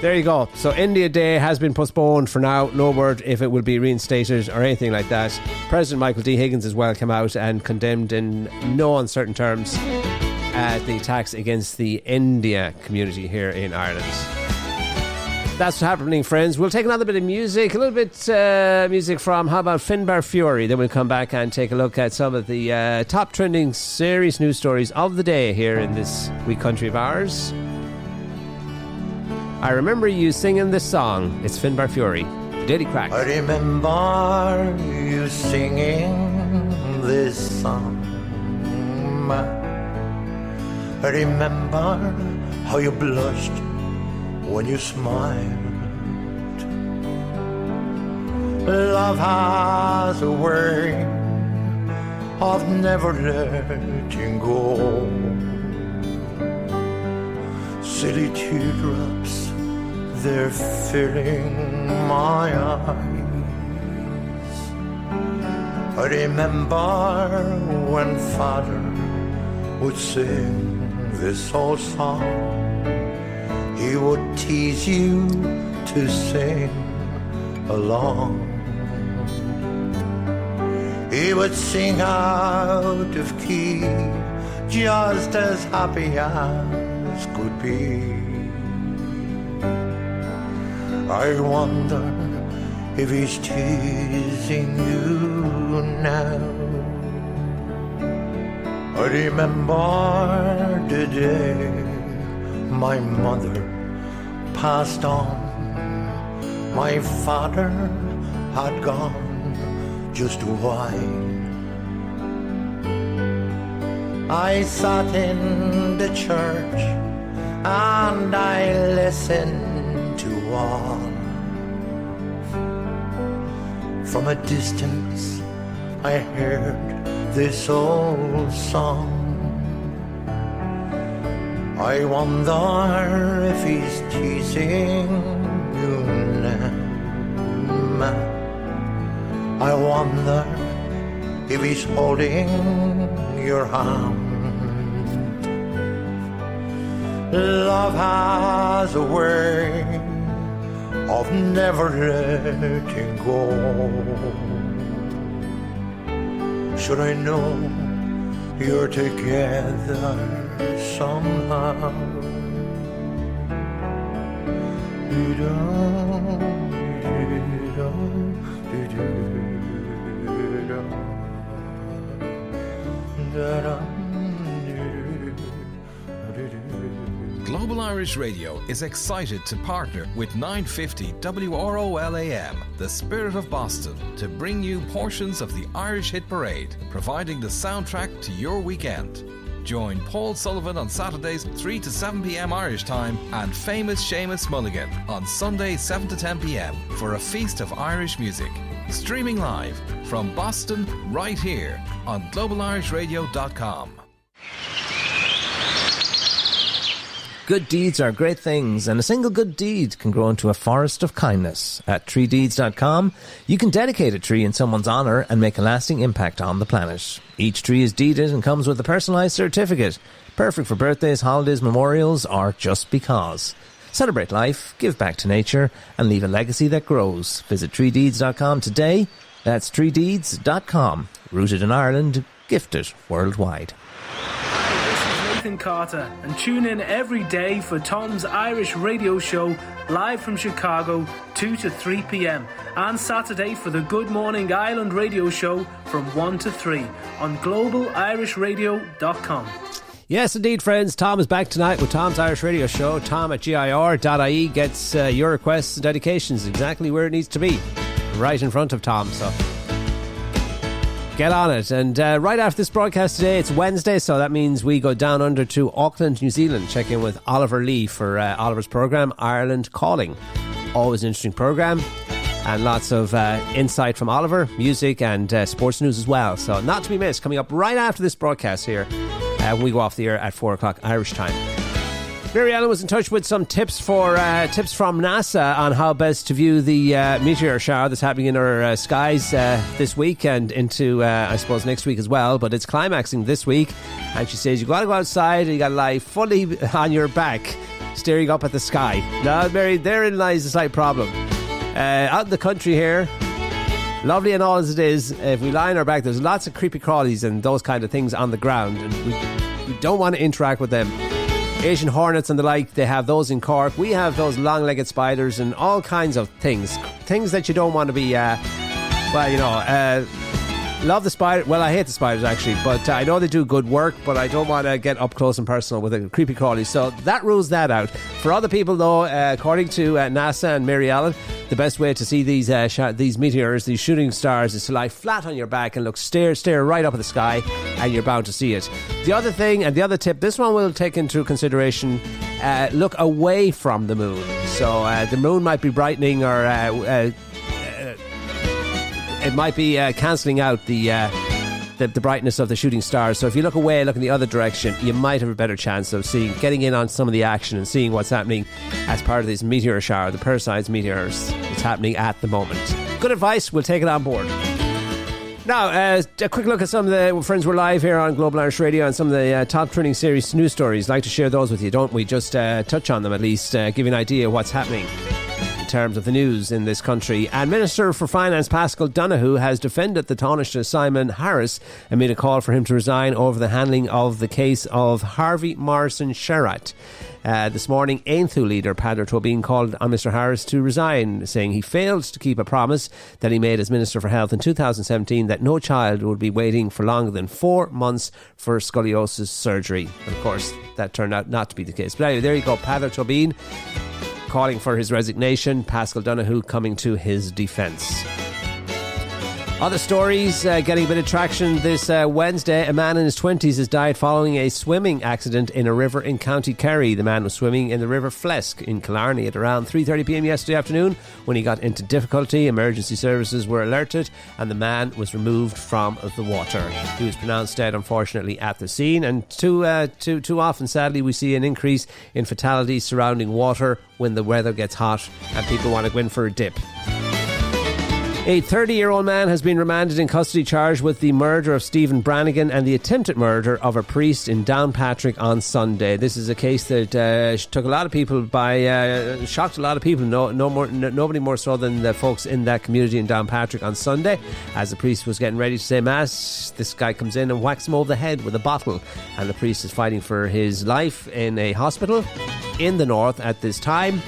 [SPEAKER 1] There you go. So India Day has been postponed for now. No word if it will be reinstated or anything like that. President Michael D. Higgins as well came out and condemned in no uncertain terms the attacks against the India community here in Ireland. That's what's happening, friends. We'll take another bit of music, a little bit music from, how about Finbar Fury? Then we'll come back and take a look at some of the top trending serious news stories of the day here in this wee country of ours. I remember you singing this song. It's Finbar Fury, Daily Crack.
[SPEAKER 6] I remember you singing this song. I remember how you blushed when you smiled. Love has a way of never letting go. Silly teardrops, they're filling my eyes. I remember when Father would sing this old song. He would tease you to sing along. He would sing out of key, just as happy as could be. I wonder if he's teasing you now. I remember the day my mother passed on. My father had gone just wide. I sat in the church and I listened to all. From a distance I heard this old song. I wonder if he's teasing you now. I wonder if he's holding your hand. Love has a way of never letting go. Should I know you're together somehow?
[SPEAKER 7] Global Irish Radio is excited to partner with 950 WROL-AM, The Spirit of Boston, to bring you portions of the Irish Hit Parade, providing the soundtrack to your weekend. Join Paul Sullivan on Saturdays 3 to 7 p.m. Irish time and famous Seamus Mulligan on Sundays 7 to 10 p.m. for a feast of Irish music. Streaming live from Boston right here on globalirishradio.com.
[SPEAKER 8] Good deeds are great things, and a single good deed can grow into a forest of kindness. At treedeeds.com, you can dedicate a tree in someone's honour and make a lasting impact on the planet. Each tree is deeded and comes with a personalised certificate, perfect for birthdays, holidays, memorials, or just because. Celebrate life, give back to nature, and leave a legacy that grows. Visit treedeeds.com today. That's treedeeds.com. Rooted in Ireland, gifted worldwide.
[SPEAKER 9] Nathan Carter, and tune in every day for Tom's Irish Radio Show live from Chicago 2 to 3 p.m. and Saturday for the Good Morning Ireland Radio Show from 1 to 3 on globalirishradio.com.
[SPEAKER 1] Yes, indeed, friends. Tom is back tonight with Tom's Irish Radio Show. Tom at GIR.ie gets your requests and dedications exactly where it needs to be, right in front of Tom. So get on it. And right after this broadcast today, it's Wednesday, so that means we go down under to Auckland, New Zealand, check in with Oliver Lee for Oliver's programme, Ireland Calling. Always an interesting programme. And lots of insight from Oliver, music and sports news as well. So not to be missed, coming up right after this broadcast here when we go off the air at 4 o'clock Irish time. Mary Ellen was in touch with some tips from NASA on how best to view the meteor shower that's happening in our skies this week and into, I suppose, next week as well. But it's climaxing this week. And she says you've got to go outside and you've got to lie fully on your back, staring up at the sky. Now, Mary, therein lies a slight problem. Out in the country here, lovely and all as it is, if we lie on our back, there's lots of creepy crawlies and those kind of things on the ground, and we don't want to interact with them. Asian hornets and the like, they have those in Cork. We have those long-legged spiders and all kinds of things that you don't want to be love the spider. Well, I hate the spiders actually, but I know they do good work, but I don't want to get up close and personal with a creepy crawly. So that rules that out. For other people though, according to NASA and Mary Ellen, the best way to see these meteors, these shooting stars, is to lie flat on your back and stare right up at the sky, and you're bound to see it. The other thing and the other tip, this one will take into consideration, look away from the moon. So the moon might be brightening, or it might be cancelling out the brightness of the shooting stars. So if you look away, look in the other direction, you might have a better chance of getting in on some of the action and seeing what's happening as part of this meteor shower, the Perseids meteors. It's happening at the moment. Good advice. We'll take it on board. Now, a quick look at some of the friends we're live here on Global Irish Radio and some of the top trending series news stories. Like to share those with you, don't we? Just touch on them at least, give you an idea of what's happening in terms of the news in this country. And Minister for Finance Paschal Donohoe has defended the Taoiseach Simon Harris amid a call for him to resign over the handling of the case of Harvey Morrison Sherratt. This morning, Aonthu leader Peadar Tóibín called on Mr Harris to resign, saying he failed to keep a promise that he made as Minister for Health in 2017 that no child would be waiting for longer than 4 months for scoliosis surgery. And of course, that turned out not to be the case. But anyway, there you go, Peadar Tóibín calling for his resignation, Paschal Donohoe coming to his defence. Other stories getting a bit of traction this Wednesday. A man in his 20s has died following a swimming accident in a river in County Kerry. The man was swimming in the River Flesk in Killarney at around 3:30pm yesterday afternoon. When he got into difficulty, emergency services were alerted and the man was removed from the water. He was pronounced dead, unfortunately, at the scene. And too often, sadly, we see an increase in fatalities surrounding water when the weather gets hot and people want to go in for a dip. A 30-year-old man has been remanded in custody charged with the murder of Stephen Brannigan and the attempted murder of a priest in Downpatrick on Sunday. This is a case that took a lot of people by, shocked a lot of people, nobody more so than the folks in that community in Downpatrick on Sunday. As the priest was getting ready to say Mass, this guy comes in and whacks him over the head with a bottle, and the priest is fighting for his life in a hospital in the north at this time.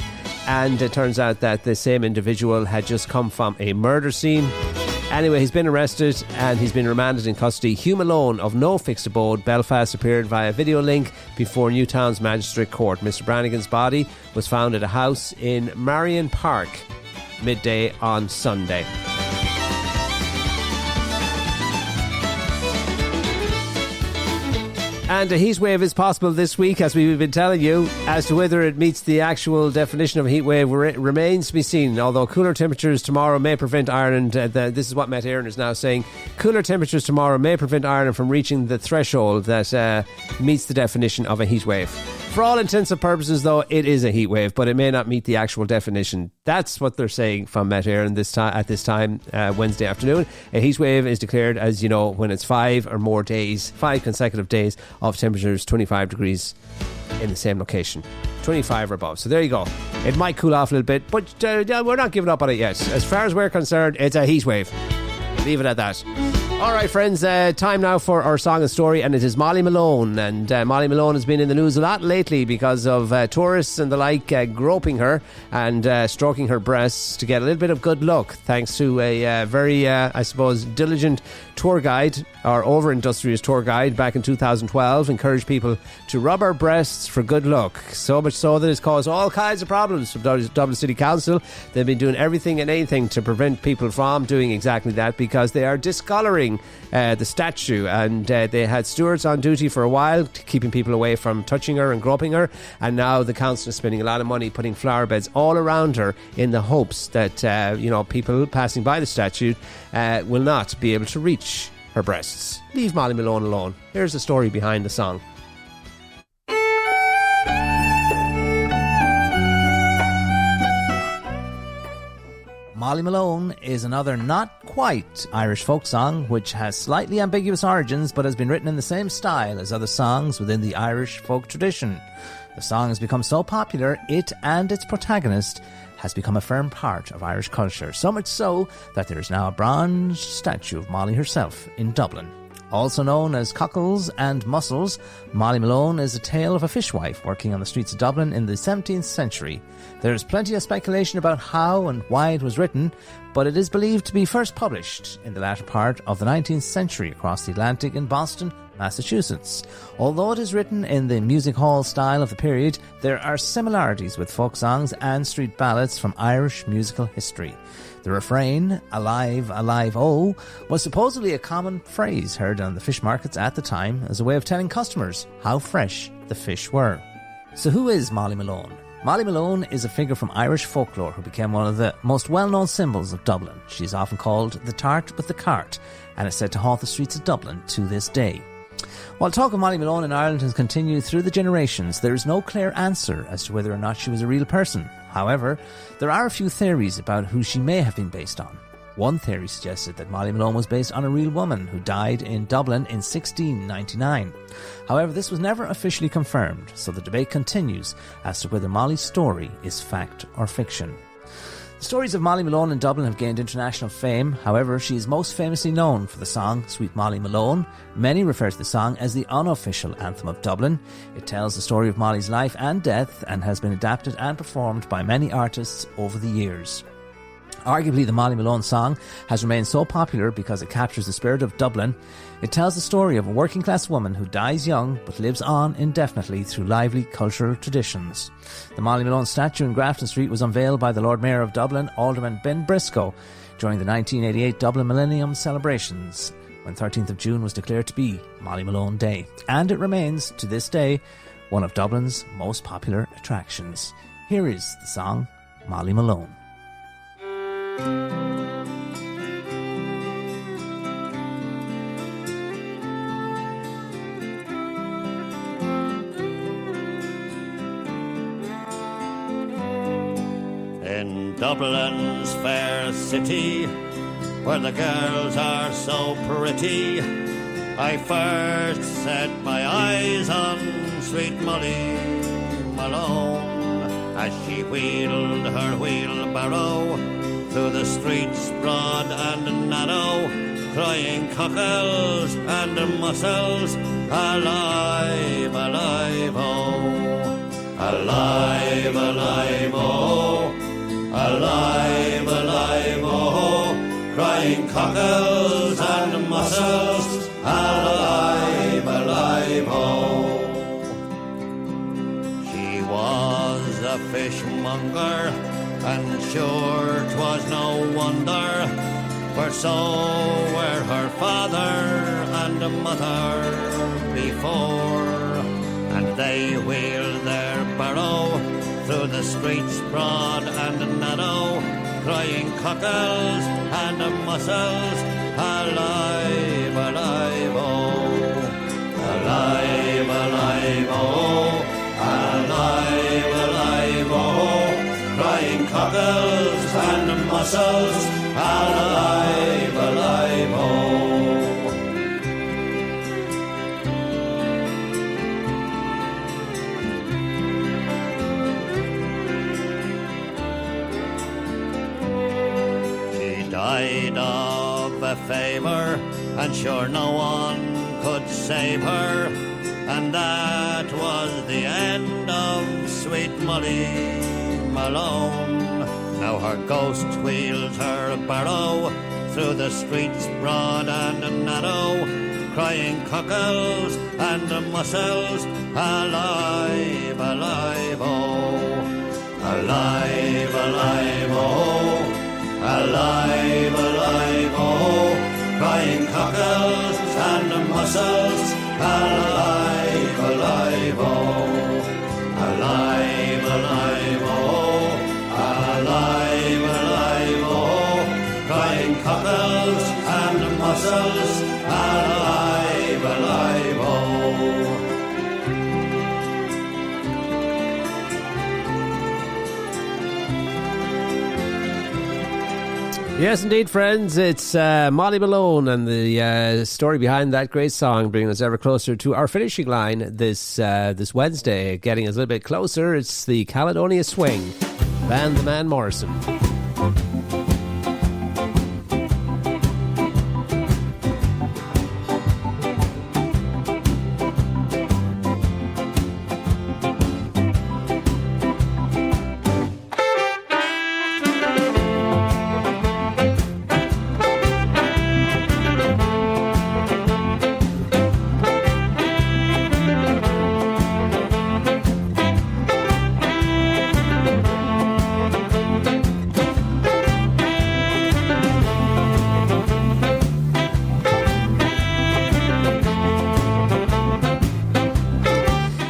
[SPEAKER 1] And it turns out that the same individual had just come from a murder scene. Anyway, he's been arrested and he's been remanded in custody. Hugh Malone of No Fixed Abode, Belfast, appeared via video link before Newtown's Magistrate Court. Mr Brannigan's body was found at a house in Marion Park midday on Sunday. And a heatwave is possible this week, as we've been telling you. As to whether it meets the actual definition of a heatwave remains to be seen, although cooler temperatures tomorrow may prevent Ireland, this is what Met Éireann is now saying, cooler temperatures tomorrow may prevent Ireland from reaching the threshold that meets the definition of a heatwave. For all intents and purposes, though, it is a heatwave, but it may not meet the actual definition. That's what they're saying from Met Éireann at this time, Wednesday afternoon. A heatwave is declared, as you know, when it's 5 or more days, 5 consecutive days of temperatures 25 degrees in the same location, 25 or above. So there you go. It might cool off a little bit, but we're not giving up on it yet. As far as we're concerned, it's a heatwave. Leave it at that. All right, friends, time now for our song and story, and it is Molly Malone. And Molly Malone has been in the news a lot lately because of tourists and the like groping her and stroking her breasts to get a little bit of good luck, thanks to a very, I suppose, diligent tour guide, our over-industrious tour guide back in 2012, encouraged people to rub our breasts for good luck. So much so that it's caused all kinds of problems from Dublin City Council. They've been doing everything and anything to prevent people from doing exactly that, because they are discolouring the statue, and they had stewards on duty for a while, keeping people away from touching her and groping her, and now the council is spending a lot of money putting flower beds all around her in the hopes that people passing by the statue will not be able to reach her breasts. Leave Molly Malone alone. Here's the story behind the song.
[SPEAKER 8] Molly Malone is another not quite Irish folk song which has slightly ambiguous origins but has been written in the same style as other songs within the Irish folk tradition. The song has become so popular, it and its protagonist has become a firm part of Irish culture, so much so that there is now a bronze statue of Molly herself in Dublin. Also known as Cockles and Mussels, Molly Malone is a tale of a fishwife working on the streets of Dublin in the 17th century. There is plenty of speculation about how and why it was written, but it is believed to be first published in the latter part of the 19th century across the Atlantic in Boston, Massachusetts. Although it is written in the music hall style of the period, there are similarities with folk songs and street ballads from Irish musical history. The refrain, "Alive, alive, oh," was supposedly a common phrase heard on the fish markets at the time as a way of telling customers how fresh the fish were. So who is Molly Malone? Molly Malone is a figure from Irish folklore who became one of the most well-known symbols of Dublin. She is often called the Tart with the Cart and is said to haunt the streets of Dublin to this day. While talk of Molly Malone in Ireland has continued through the generations, there is no clear answer as to whether or not she was a real person. However, there are a few theories about who she may have been based on. One theory suggested that Molly Malone was based on a real woman who died in Dublin in 1699. However, this was never officially confirmed, so the debate continues as to whether Molly's story is fact or fiction. The stories of Molly Malone in Dublin have gained international fame. However, she is most famously known for the song Sweet Molly Malone. Many refer to the song as the unofficial anthem of Dublin. It tells the story of Molly's life and death and has been adapted and performed by many artists over the years. Arguably, the Molly Malone song has remained so popular because it captures the spirit of Dublin. It tells the story of a working-class woman who dies young but lives on indefinitely through lively cultural traditions. The Molly Malone statue in Grafton Street was unveiled by the Lord Mayor of Dublin, Alderman Ben Briscoe, during the 1988 Dublin Millennium celebrations, when 13th of June was declared to be Molly Malone Day. And it remains, to this day, one of Dublin's most popular attractions. Here is the song Molly Malone.
[SPEAKER 6] In Dublin's fair city, where the girls are so pretty, I first set my eyes on sweet Molly Malone, as she wheeled her wheelbarrow through the streets broad and narrow, crying cockles and mussels, alive, alive, oh, alive, alive, oh, alive, alive, oh, crying cockles and mussels, alive, alive, oh. She was a fishmonger, and sure 'twas no wonder, for so were her father and mother before, and they wheeled their barrow through the streets broad and narrow, crying cockles and mussels, alive, alive, oh, alive, alive, oh, alive, alive, oh, crying cockles and mussels, alive, alive, oh. She died of a fever, and sure no one could save her, and that was the end of sweet Molly Malone. Now her ghost wheels her barrow through the streets broad and narrow, crying cockles and mussels, alive, alive, oh, alive, alive, oh, alive, alive, oh, crying cockles and mussels, alive, alive, oh, alive, alive, oh, alive, alive, oh, crying cockles and mussels, alive, alive, oh.
[SPEAKER 1] Yes, indeed, friends. It's Molly Malone and the story behind that great song, bringing us ever closer to our finishing line this Wednesday, getting us a little bit closer. It's the Caledonia Swing, Van the Man Morrison.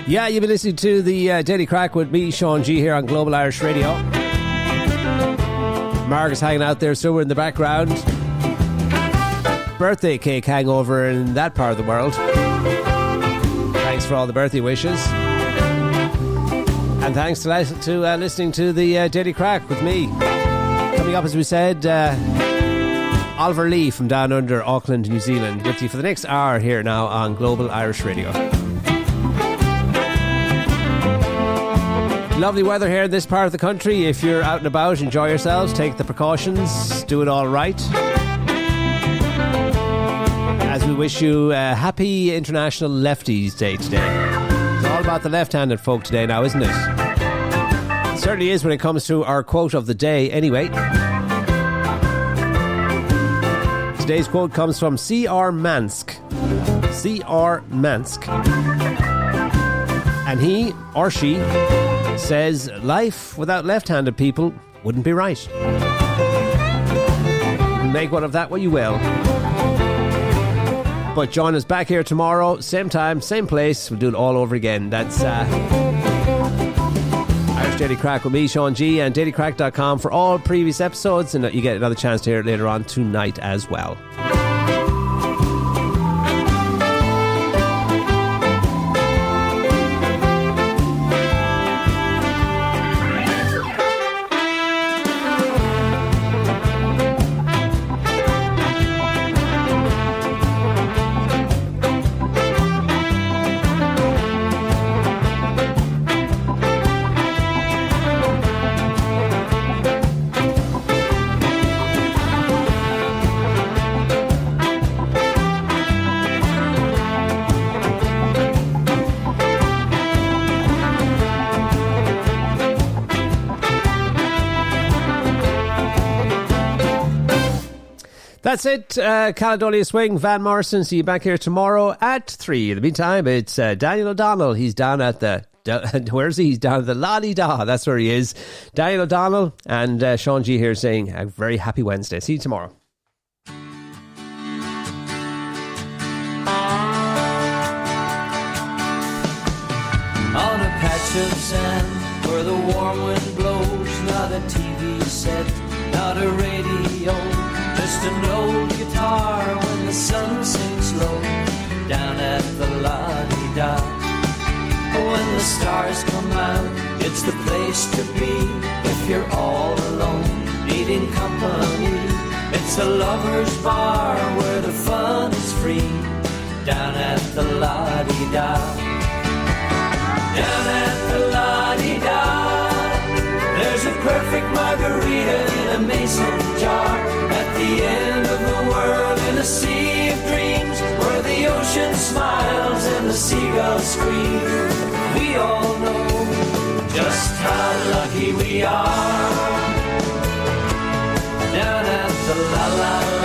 [SPEAKER 1] Yeah, you've been listening to the Daily Crack with me, Sean G, here on Global Irish Radio. Mark is hanging out there somewhere in the background. Birthday cake hangover in that part of the world. Thanks for all the birthday wishes. And thanks to listening to the Daily Crack with me. Coming up, as we said, Oliver Lee from down under Auckland, New Zealand, with you for the next hour here now on Global Irish Radio. Lovely weather here in this part of the country. If you're out and about, enjoy yourselves, take the precautions, do it all right. As we wish you a happy International Lefties Day today. It's all about the left-handed folk today now, isn't it? It certainly is when it comes to our quote of the day anyway. Today's quote comes from C.R. Mansk. C.R. Mansk. And he or she says life without left-handed people wouldn't be right. Make one of that what you will. But join us back here tomorrow, same time, same place. We'll do it all over again. That's Irish Daily Crack with me, Sean G, and dailycrack.com for all previous episodes, and you get another chance to hear it later on tonight as well. That's it. Caledonia Swing, Van Morrison. See you back here tomorrow at 3. In the meantime, it's Daniel O'Donnell. He's down at the... where is he? He's down at the La-Di-Da. That's where he is. Daniel O'Donnell and Sean G here saying a very happy Wednesday. See you tomorrow.
[SPEAKER 10] On a patch of sand where the warm wind blows, not a TV set, not a radio, just an old guitar when the sun sinks low down at the La-Di-Da. When the stars come out, it's the place to be if you're all alone, needing company. It's a lover's bar where the fun is free down at the La-Di-Da. Down at the La-Di-Da, there's a perfect margarita in a mason jar. At the end of the world in a sea of dreams, where the ocean smiles and the seagulls scream. We all know just how lucky we are. Down at the La-La-La.